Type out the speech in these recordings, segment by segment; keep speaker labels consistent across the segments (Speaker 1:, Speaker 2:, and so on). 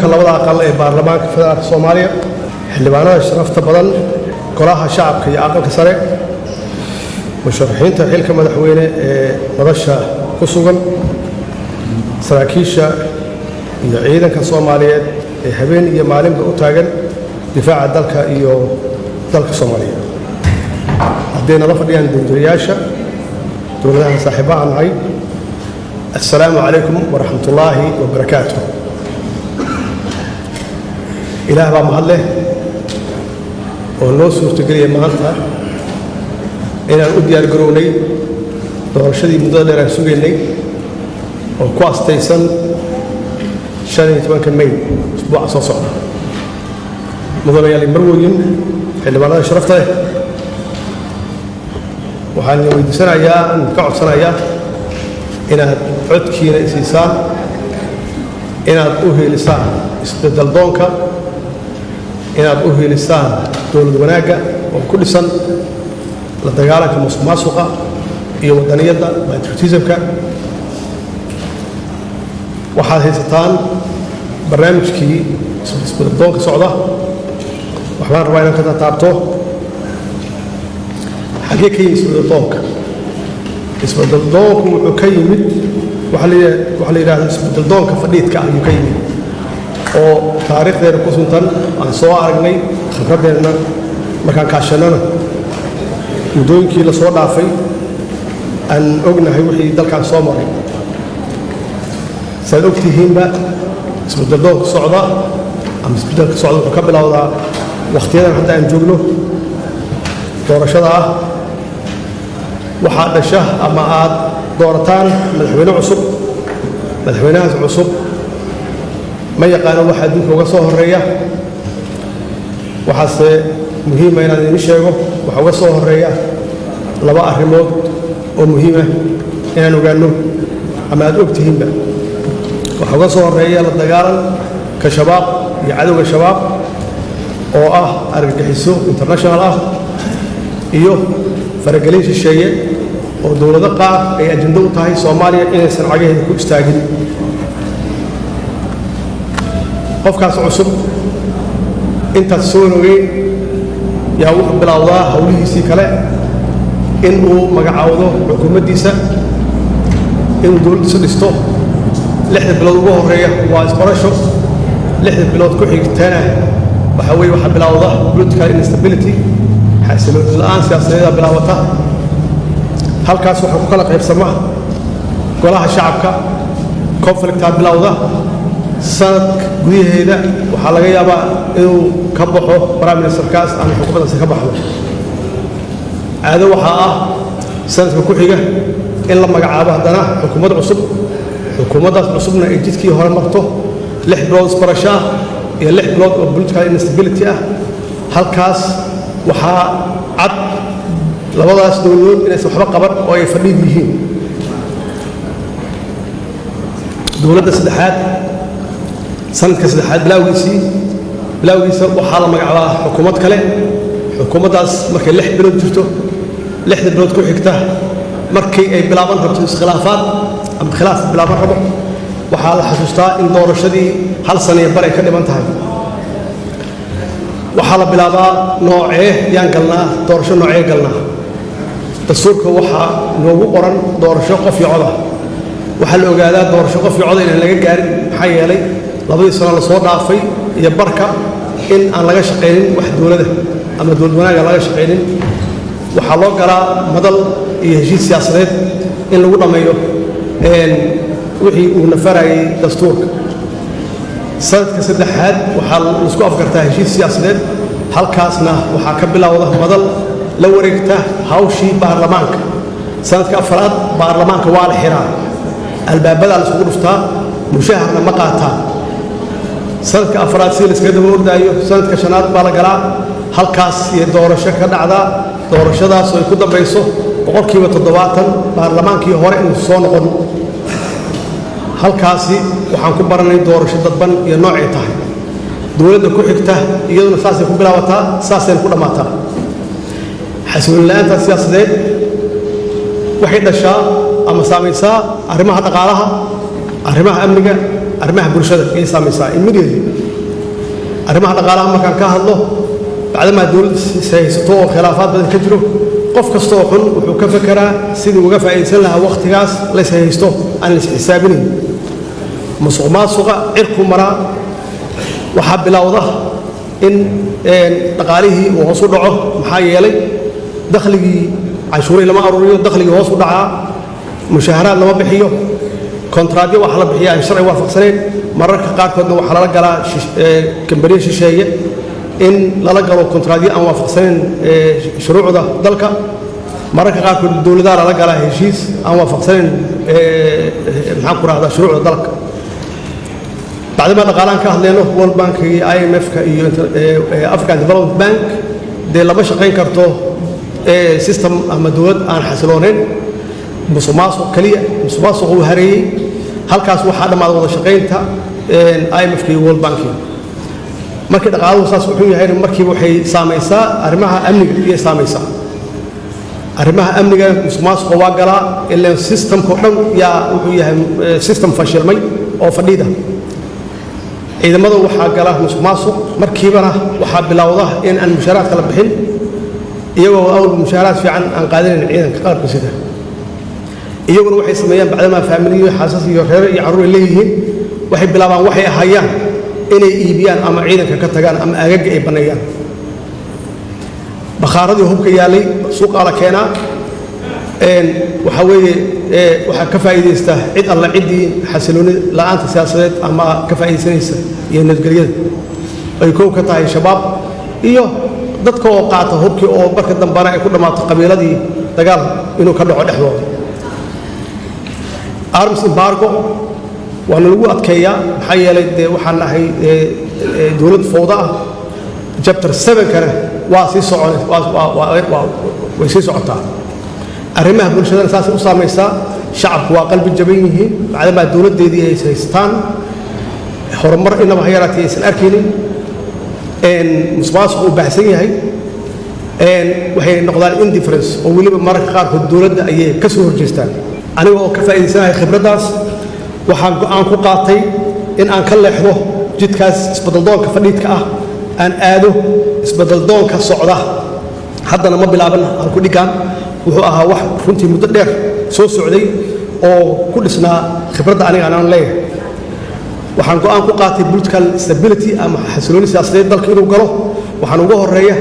Speaker 1: guddoonka labada aqal ee baarlamaanka federaalka Soomaaliya xildhibaanada sharafta badan golaha shacabka iyo aqalka sare musharaxiinta xilka madaxweyne ee madasha ku sugan saraakiisha iyo ciidanka Soomaaliyeed ee habeen iyo maalinba u taagan difaaca dalka iyo dalka Soomaaliya haddayna la fadhiyaan danjirayaasha dowladaha saaxiibaha nahay assalaamu calaykum waraxmatullaahi wabarakaatuh ilaah baa mahad leh oo noo suurtageliya maanta inaan u diyaar garownay doorashadii muddada dheer aan sugaynay oo ku astaysan 15 May usbuuca soo socda mudanayaal marwooyin xildhibaanada sharafta leh waxaan weydiisanayaa ka codsanayaa inaad codkiina isiisaan inaad u heelisaan isbedel doonka inaad u heelisaan dowlad wanaagga oo ku dhisan la dagaalanka musuqmaasuqa iyo wadaniyadda patriotismka waxaad haysataan barnaamijkii isbedel doonka socda waxaan rabaa inaan ka taabto xagee ka yimid isbedel doonka isbedel doonku wuxuu ka yimid waxa la yidhaahdaa isbedel doonka fadhiidka ayuu ka yimid oo taariikhdeena ku suntan aan soo aragnay khibradeenna markaan kaashanana muddooyinkii la soo dhaafay aan ognahay wixii dalkaan soo maray saad ogtihiinba isbedel doonka socda ama isbedelka socda wuxuu ka bilowdaa wakhtiyadan hadda aan joogno doorashada ah waxaa dhasha ama aad doorataan madaxweyne cusub madaxweynahaas cusub ma yaqaano waxa adduunka uga soo horeeya waxaase muhiima inaan idin sheego waxa uga soo horeeya laba arrimood oo muhiima inaan ogaano ama aad ogtihiinba waxa uga soo horeeya la dagaalanka shabaab iyo cadowga shabaab oo ah argagixiso international ah iyo faragelin shisheeye oo dowlado qaar ay ajando u tahay Soomaaliya inaysan cagaheeda ku istaagin qofkaas cusub intaas soo rogeyn yaa wuxuu bilowdaa hawlihiisii kale in uu magacaawdo xukuumaddiisa inuu dowladdiisa dhisto 6 bilood ugu horeeya waa isbarasho 6 bilood ku xigtana waxa weeye waxa bilowda political instability xasilooni la'aan siyaasadeed bilaawata halkaas waxa ku kala qaybsama golaha shacabka conflicta bilowda sanad gudaheeda waxa laga yaabaa inuu ka baxo prime ministerkaas ama xukuumaddaas ka baxdo caado waxa ah sanadka ku xiga in la magacaabo haddana xukuumad cusub xukuumaddaas cusubna ay jidkii hore marto 6 bilood isbarasho iyo 6 bilood oo political instability ah halkaas waxaa cad labadaas dowladood inaysan waxba qaban oo ay fadhiid yihiin dowladda saddexaad sanadka saddexaad bilowgiisa waxaa la magacaabaa xukuumad kale xukuumaddaas markay 6 bilood jirto 6 bilood ku xigta markii ay bilaaban rabto iskhilaafaad ama khilaaf bilaaban rabo waxaa la xasuustaa in doorashadii 1 sano iyo bar ay ka dhiman tahay waxaa la bilaabaa noocee yaan galnaa doorasho noocee galnaa dastuurka waxaa noogu qoran doorasho qof iyo cod ah waxaa la ogaadaa doorasho qof iyo cod inaan laga gaarin maxaa yeelay 2 sano la soo dhaafay iyo barka in aan laga shaqaynin wax dowladda ama dowlad wanaagga laga shaqaynin waxaa loo galaa madal iyo heshiis siyaasadeed in lagu dhammeeyo wixii uu nafarayay dastuurka sanadka saddexaad waxaa la isku afgartaa heshiis siyaasadeed halkaasna waxaa ka bilowda madal la wareegta hawshii baarlamaanka sanadka afraad baarlamaanka waa la xiraa albaabada la isku dhuftaa mushaharna ma qaataan sanadka afraad si la iskaga daba ordaayo sanadka shanaad baa la galaa halkaas iyo doorasho ka dhacdaa doorashadaas oo ay ku dambayso 70% baarlamaankii hore inuu soo noqon halkaasi waxaan ku baranay doorasho dadban iyo noocay tahay dowladda ku xigta iyaduna saasay ku bilaabataa saasay ku dhamaataa xasilooni la'aanta siyaasadeed waxay dhashaa ama saamaysaa arrimaha dhaqaalaha arrimaha amniga arrimaha bulshada ay saamaysaa immediately arrimaha dhaqaalaha markaan ka hadlo bacdamaa dowladda haysato oo khilaafaad badan ka jiro qof kasta oo xun wuxuu ka fekeraa sidii uga faa'iidaysan lahaa wakhtigaas lays haysto aan lays xisaabinayn musuq maasuqa cirku maraa waxaa bilowda in dhaqaalihii uu hoos u dhaco maxaa yeelay dakhligii canshuuray lama aruuriyo dakhligii hoos u dhacaa mushaaharaad lama bixiyo kontraadyo waxa la bixiya aan sharci waafaqsaneyn mararka qaarkoodna waxaa lala galaa kambaniya shisheeye in lala galo kontraadyo aan waafaqsaneyn shuruucda dalka mararka qaarkood dowladaha lala galaa heshiis aan waafaqsaneyn maxaan ku rahdaa shuruucda dalka bacdama dhaqaalaan ka hadlayno world bank iyo IMF-ka iyo African Development Bank dee lama shaqayn karto system ama dowlad aan xasilooneyn musuqmaasuq kaliya musuqmaasuq uu hareeyey halkaas waxaa dhammaada wada shaqaynta IMF-ka iyo world bank markii dhaqaaluhu saas wuxuu yahay markiiba waxay saamaysaa arrimaha amniga iyo saamaysaa arrimaha amniga musuqmaasuqa waa galaa ilaa systemka dhan yaa wuxuu yahay system fashilmay oo fadhiida ciidamada waxaa gala musuqmaasuq markiibana waxaa bilowda in aan mushaaraadka la bixin iyagoo awal mushaaraad fiican aan qaadanayn ciidanka qaarka sida iyaguna waxay sameeyaan bacdamaa faamiliyo xaasas iyo reer iyo carruur leeyihiin waxay bilaabaan waxay ahayaan inay iibiyaan ama ciidanka ka tagaan ama aagaga ay baneeyaan bakhaaradii hubka yaalay suuqaa la keenaa waxaa weeye waxaa ka faa'iidaysta cid alla ciddii xasilooni la'aanta siyaasadeed ama ka faa'iidaysanaysa iyo nabadgelyada ay koow ka tahay shabaab iyo dadka oo qaata hubkii oo marka dambana ay ku dhammaato qabiiladii dagaal inuu ka dhaco dhexdooda arms embargo waana lagu adkeeyaa maxaa yeelay dee waxaan nahay dowlad fowda ah chapter 7-kana waa sii socon way sii socotaa arrimaha bulshadana saasay u saamaysaa shacabku waa qalbi jaban yihiin bacdamaa dowladdeedii ay haystaan horumar inaba ha yaraatay aysan arkaynin musuqmaasuqu uu baahsan yahay waxay noqdaan indifference oo weliba mararka qaarkood dowladda ayay ka soo horjeestaan aniga oo ka faa'iidaysanahay khibraddaas waxaan go'aan ku qaatay in aan ka leexdo jidkaas isbeddeldoonka fadhiidka ah aan aado isbeddeldoonka socda haddana ma bilaaban aan ku dhigaan wuxuu ahaa wax runtii muddo dheer soo socday oo ku dhisnaa khibradda aniga aan leeyahay waxaan go'aan ku qaatay political stability ama xasilooni siyaasadeed dalka inuu galo waxaan ugu horeeya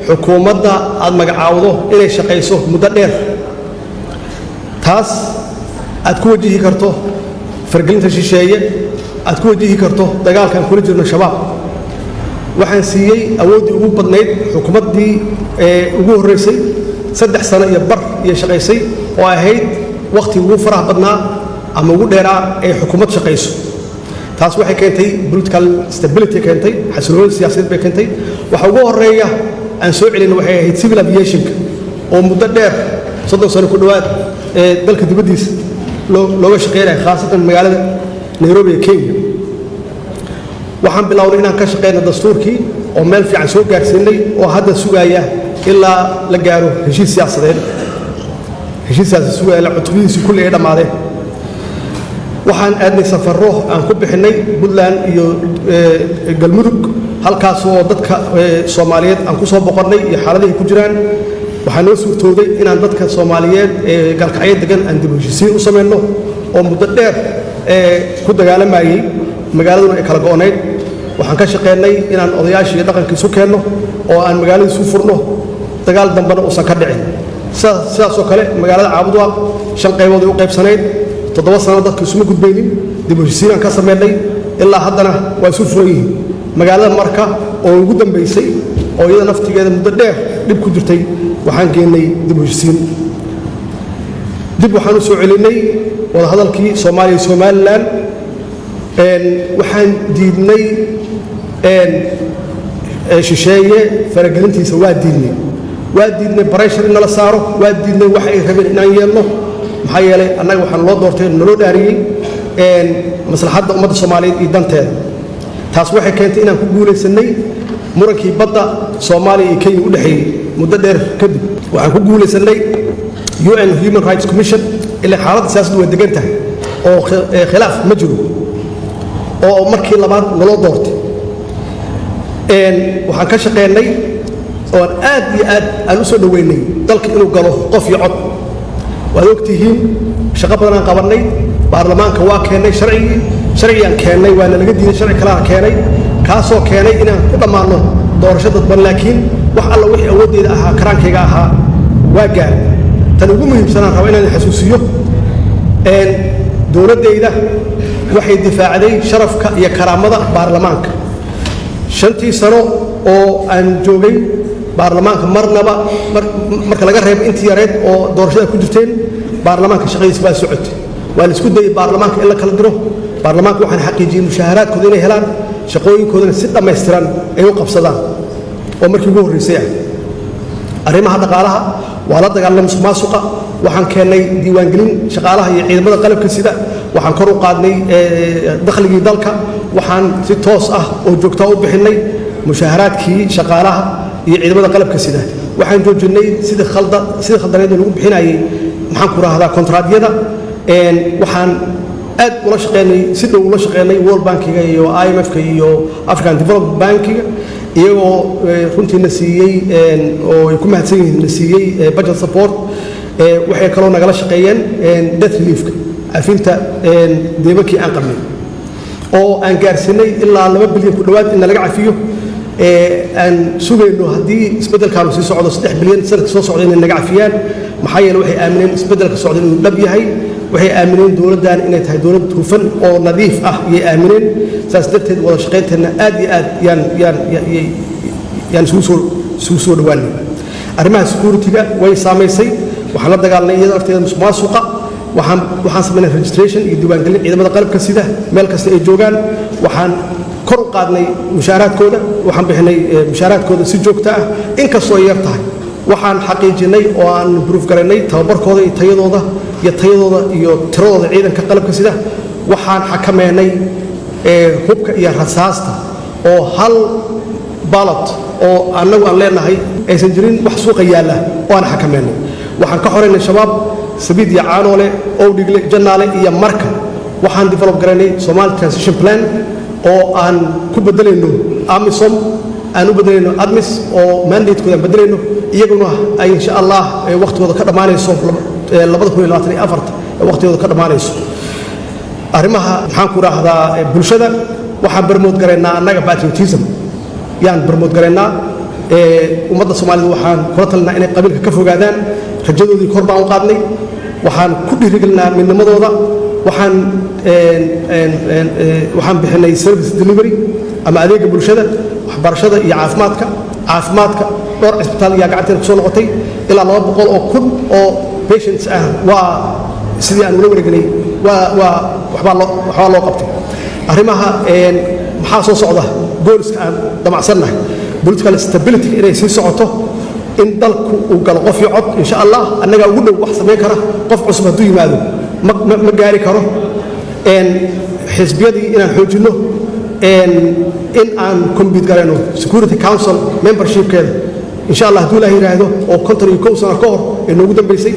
Speaker 1: xukuumadda aad magacaawdo inay shaqayso muddo dheer taas aad ku wajihi karto fargelinta shisheeye aad ku wajihi karto dagaalkan kula jirno shabaab waxaan siiyey awooddii ugu badnayd xukuumaddii ugu horreysay 3 sano iyo bar iyo shaqaysay oo ahayd waqti ugu faraha badnaa ama ugu dheeraa ee xukuumad shaqayso taas waxay keentay political stability keentay xasilooni siyaasadeed bay keentay waxa ugu horeeya aan soo celin waxay ahayd civil aviation-ka oo muddo dheer 30 sano ku dhowaad dalka dibaddiisa looga shaqeynaya khaasatan magaalada Nairobi ee Kenya waxaan bilownay inaan ka shaqeyno dastuurkii oo meel fiican soo gaarsiinay oo hadda sugaya ilaa la gaaro heshiis siyaasadeed heshiiskaasi sugaya la cutubadiisa kulli ay dhamaadeen waxaan aadnay safarro aan ku bixinay Puntland iyo Galmudug halkaas oo dadka Soomaaliyeed aan ku soo boqonnay iyo xaaladaha ku jiraan waxaan noo suurtooday inaan dadka Soomaaliyeed ee galkacyo degan aan dib u heshiisiin u sameeyno oo muddo dheer ku dagaalamayay magaaladuna ay kala go'oneyd waxaan ka shaqeynay inaan odayaashii iyo dhaqankii isu keenno oo aan magaalada isu furno dagaal dambana uusan ka dhicin sidaas oo kale magaalada Caabudwaaq 5 qaybood ay u qaybsanayd 7 sano dadku isuma gudbaynin dib u heshiisiin aan ka sameynay ilaa haddana waa isu furan yihiin magaalada marka oo ugu dambeysay oo iyada naftigeeda muddo dheer dhib ku jirtay waxaan keenay dib u heshiisiin dib waxaan u soo celinay wada hadalkii Soomaaliya iyo Somaliland waxaan diidnay shisheeye faragelintiisa waa diidnay pressure in la saaro waa diidnay wax ay rabeen inaan yeelno maxaa yeelay annaga waxaan loo doortay naloo dhaariyey maslaxadda ummadda Soomaaliyeed iyo danteeda taas waxay keentay inaan ku guulaysanay murankii badda Soomaaliya iyo Kenya u dhaxeeyay muddo dheer kadib waxaan ku guulaysanay UN Human Rights Commission ilaa xaaladda siyaasaddu way degan tahay oo khilaaf ma jiro oo markii labaad naloo doortay waxaan ka shaqeynay oo aad iyo aad aan u soo dhaweynay dalka inuu galo qof iyo cod waad ogtihiin shaqo badan aan qabanay baarlamaanka waa keenay sharciyan keenay waana laga diiday sharci kale aan keenay kaasoo keenay inaan ku dhammaano doorasho dadban laakiin wax alla wixii awooddeeda ahaa karaankayga ahaa waa gaar tan ugu muhiimsanaan raba inaan xasuusiyo dowladdayda waxay difaacday sharafka iyo karaamada baarlamaanka 5 sano oo aan joogay baarlamaanka marnaba marka laga reebo intii yareed oo doorashada ku jirteen baarlamaanka shaqadiisa waa socotay waa la isku dayay baarlamaanka in la kala diro baarlamaanka waxaan xaqiijiyay mushaharaadkooda inay helaan shaqooyinkoodana si dhammaystiran ay u qabsadaan oo markii ugu horreysay arrimaha dhaqaalaha waa la dagaalamay musuqmaasuqa waxaan keennay diiwaangelin shaqaalaha iyo ciidamada qalabka sida waxaan kor u qaadnay dakhligii dalka waxaan si toos ah oo joogto u bixinay mushaharaadkii shaqaalaha iyo ciidamada qalabka sida waxaan joojinay sidii khaldaneed lagu bixinayay maxaan ku raahdaa kontraadyada waxaan aad ula shaqeynay si dhow ula shaqeynay World Bankiga iyo IMF-ka iyo African Development Bankiga iyagoo runtiina siiyey oo ay ku mahadsan yihiin siiyey budget support waxay kaloo nagala shaqeeyeen debt relief-ka afinta deebankii aan qabnay oo aan gaarsinay ilaa 2 bilyan ku dhawaad in laga cafiyo aan sugayno haddii isbeddelkaanu sii socdo 3 bilyan sanadka soo socda inay naga cafiyaan maxaa yeelay waxay aamineen isbeddelka socda inuu dhab yahay waxay aamineen dowladdan inay tahay dowlad hufan oo nadiif ah ayay aamineen saas darteed wada shaqaynteena aad iyo aad yaan isugu soo dhawaanay arrimaha security-ga way saamaysay waxaan la dagaalnay iyada arteeda musuqmaasuqa waxaan sameynay registration iyo diiwaangelin ciidamada qalabka sida meel kasta ay joogaan waxaan kor u qaadnay mushaharaadkooda waxaan bixinay mushaharaadkooda si joogto ah inkastoo yar tahay waxaan xaqiijinay oo aan proof garaynay tababarkooda iyo tayadooda iyo tiradooda ciidanka qalabka sida waxaan xakameynay hubka iyo rasaasta oo hal ballot oo annagu aan leenahay aysan jirin wax suuqa yaalla oo aan xakameynay waxaan ka xoreynay shabaab sabiid iyo caanoole owdhigle jannaale iyo marka waxaan develop garaynay Somali Transition Plan oo aan ku bedelayno AMISOM aan u bedelayno ADMIS oo mandate-kooda aan bedelayno iyaguna ay insha Allah waqtigooda ka dhamaanayso 2024 waqtigooda ka dhamaanayso arrimaha maxaan ku raahdaa bulshada waxaan barmood garaynaa annaga patriotism yaan barmood garaynaa ummadda Soomaalida waxaan kula talnaa inay qabiilka ka fogaadaan rajadoodii kor baan u qaadnay waxaan ku dhiirigelinaa midnimadooda waxaan bixinay service delivery ama adeega bulshada waxbarashada iyo caafimaadka dhowr cisbitaal ayaa gacanteena ku soo noqotay ilaa 200 oo kun oo patients ah waa sidii aan ula wareegnay waxbaa loo qabtay arrimaha maxaa soo socda gooliska aan damacsannahay political stability inay sii socoto in dalku uu galo qof iyo cod insha Allah annaga ugu dhow wax sameyn kara qof cusub hadduu yimaado ma gaari karo xisbiyadii inaan xoojino in aan compete garayno Security Council membership-keeda insha Allah hadduu ilaahay yiraahdo oo 51 sano ka hor ee noogu dambeysay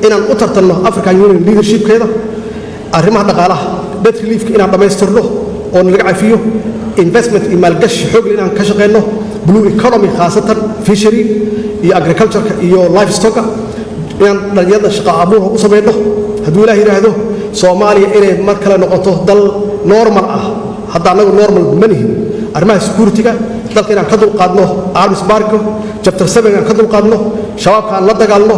Speaker 1: inaan u tartanno African Union leadership-keeda arrimaha dhaqaalaha debt relief-ka inaan dhammaystirno oo laga cafiyo investment iyo maalgashi xoog leh inaan ka shaqeyno blue economy khaasatan fishery iyo agriculture iyo livestock inaan dhalinyarada shaqo abuur u sameeyno hadduu ilaahay yiraahdo Soomaaliya inay mar kale noqoto dal normal ah hadda anagu normal manihi arrimaha security-ga dalka inaan ka dulqaadno arms barko chapter 7 aan ka dulqaadno shabaabka aan la dagaalno